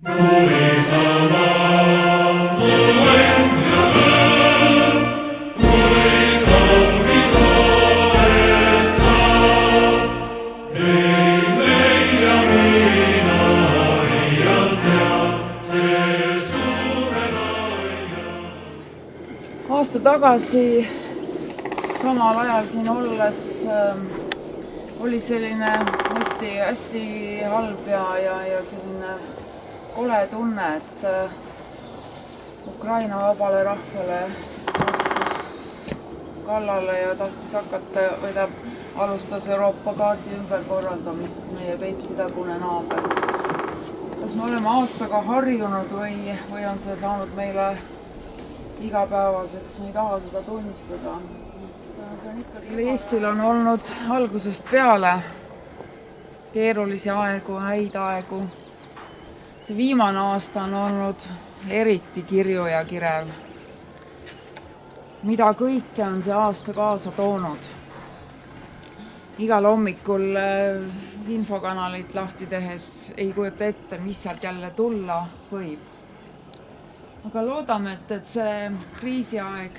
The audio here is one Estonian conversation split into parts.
Aasta tagasi samal ajal siin olles oli selline hästi halb ja selline kole tunne, et Ukraina vabale rahvale astus kallale ja tahtis hakata, või ta alustas Euroopa kaardi ümberkorraldamist meie Peipsi-tagune naaber. Kas me oleme aastaga harjunud või on see saanud meile igapäevaseks, me ei taha seda tunnistada. Eestil on olnud algusest peale keerulisi aegu, häid aegu. See viimane aasta on olnud eriti kirju ja kirev. Mida kõike on see aasta kaasa toonud? Igal hommikul infokanalit lahti tehes ei kujuta ette, mis sealt jälle tulla võib. Aga loodame, et see kriisiaeg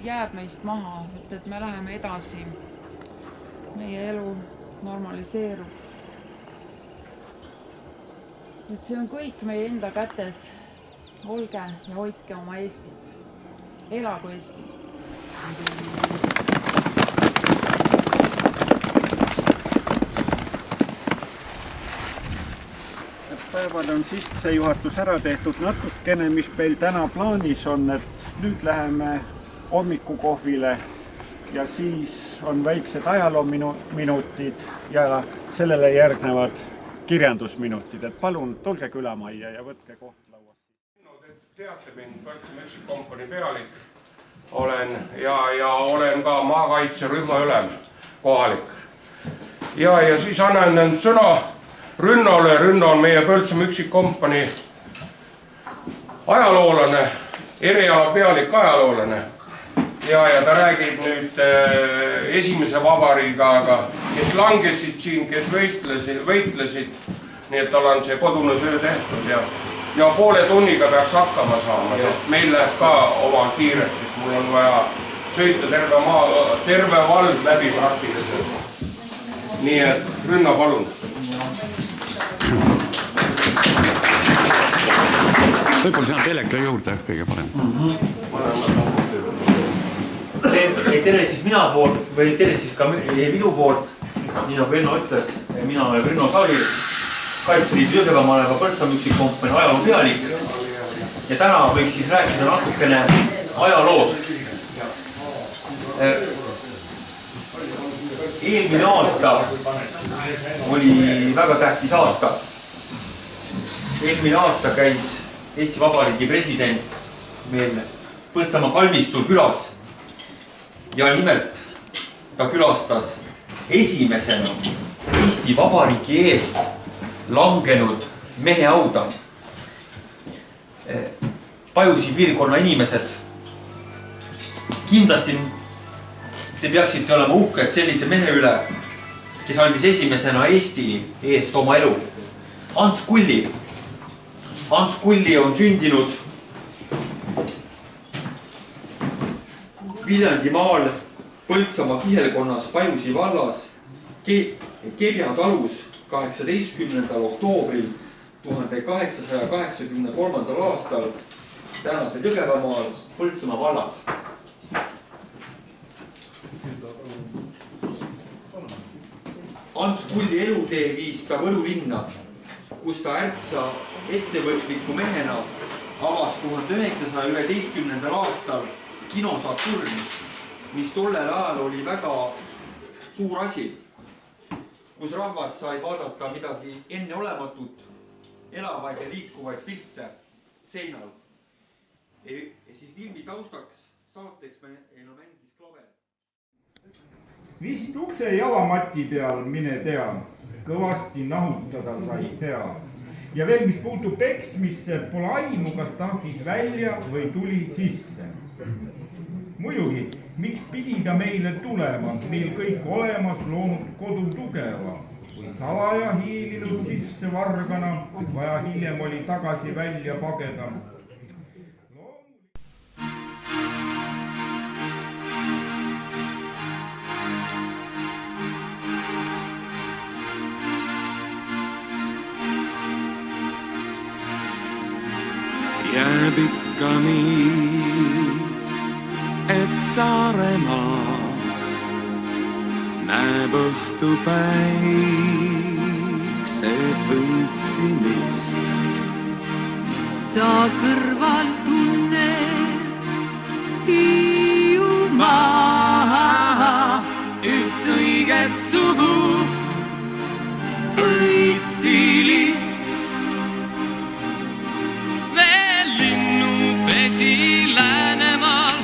jääb meist maha, et me läheme edasi. Meie elu normaliseerub. Et see on kõik meie enda kätes. Olge ja hoidke oma Eestit. Elagu Eesti! Päevad on sissejuhatus ära tehtud natukene, mis meil täna plaanis on, et nüüd läheme hommikukohvile ja siis on väiksed ajaloominutid ja sellele järgnevad kirjandusminutid. Et palun, tulge külamajja ja võtke koht lauast. Te teate mind, Põltsa Müksikompanii pealik olen ja olen ka maakaitserühma ülem kohalik. Ja siis annan end sõna Rünnole. Rünno on meie Põltsa Müksikompanii ajaloolane, eriala pealik ajaloolane. Ja ta räägib nüüd esimese vabariigiga, kes langesid siin, kes võitlesid. Nii et tal on see kodune töö tehtud ja poole tunniga peaks hakkama saama, sest meil läheb ka oma kiireks, et mul on vaja sõita terve vald läbi praktiliselt. Nii et Rünno, palun. Võib-olla sina teleka juurde kõige parem. Tere siis mina poolt või tere siis ka minu poolt. Nii nagu Enno ütles, mina olen Rünno Savir, Kaitseliidu Jõgevamaleva Põltsa Müksikompanii ajaloo pealik. Ja täna võiks siis rääkida natukene ajaloost. Eelmine aasta oli väga tähtis aasta. Eelmine aasta käis Eesti Vabariigi president meil Põltsamaa kalmistul külas ja nimelt ta külastas esimesena Eesti Vabariigi eest langenud mehe hauda. Pajusi piirkonna inimesed, kindlasti te peaksite olema uhked sellise mehe üle, kes andis esimesena Eesti eest oma elu. Ants Kulli. Ants Kulli on sündinud Viljandimaal Põltsamaa kihelkonnas Pajusi vallas Kebja talus 18. oktoobril 1883. aastal tänasel Jõgevamaal Põltsamaa vallas. Ants Kulli elutee viis ta Võru linna, kus ta ärtsa ettevõtliku mehena avas 1911. aastal kino Saturn, mis tollel ajal oli väga suur asi, kus rahvas sai vaadata midagi enneolematut, elavaid ja liikuvaid pilte seinal. Ja siis filmi taustaks saateks meil mängis klaver. Vist ukse jalamati peal, mine tea, kõvasti nahutada sai hea. Ja veel, mis puutub peksmisse, pole aimu, kas tahtis välja või tuli sisse. Muidugi, miks pidi ta meile tulema, meil kõik olemas loonud kodu tugeva. või salaja hiilinud sisse vargana, vaja hiljem oli tagasi välja pageda. Jääb ikka nii, et Saaremaa näeb õhtupäikse õitsimist. Ta kõrval tunneb Hiiumaa üht õiget sugu õitsilist. Veel linnupesi Läänemaal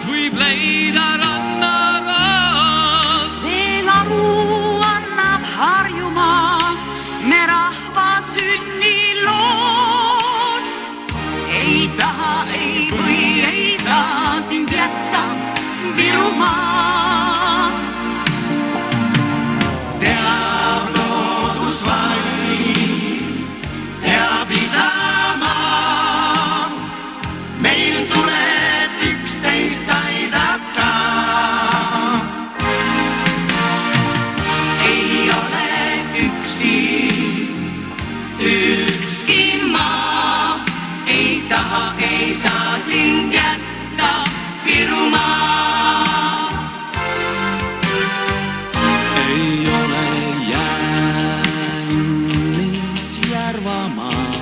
võib leida rannaras. Veel aru annab Harjumaa me rahva sünniloost. Ei taha, ei või, ei saa sind jätta Virumaa. Teab loodusvaim, teab isamaa, meil tuleb üksteist aidata. Ei ole üksi ükski maa, ei taha, ei saa sind jätta Virumaa. Ei ole jäänis Järvamaa,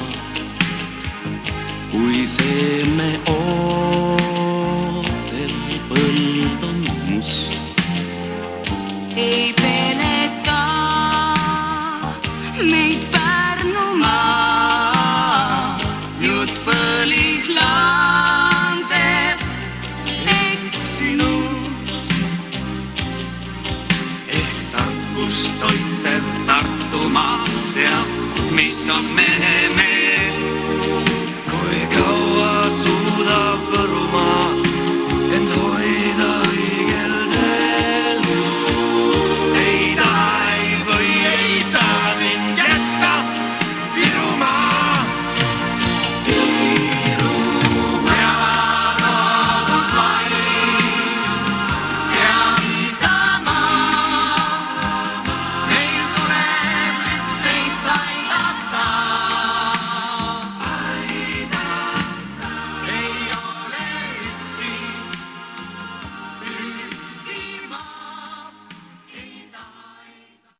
kui seeme ootel põld on must. Ei peleta meid Pärnumaa, jutt põlislande eksinust. Ehk tarkust toitev Tartumaa teab, mis on mehe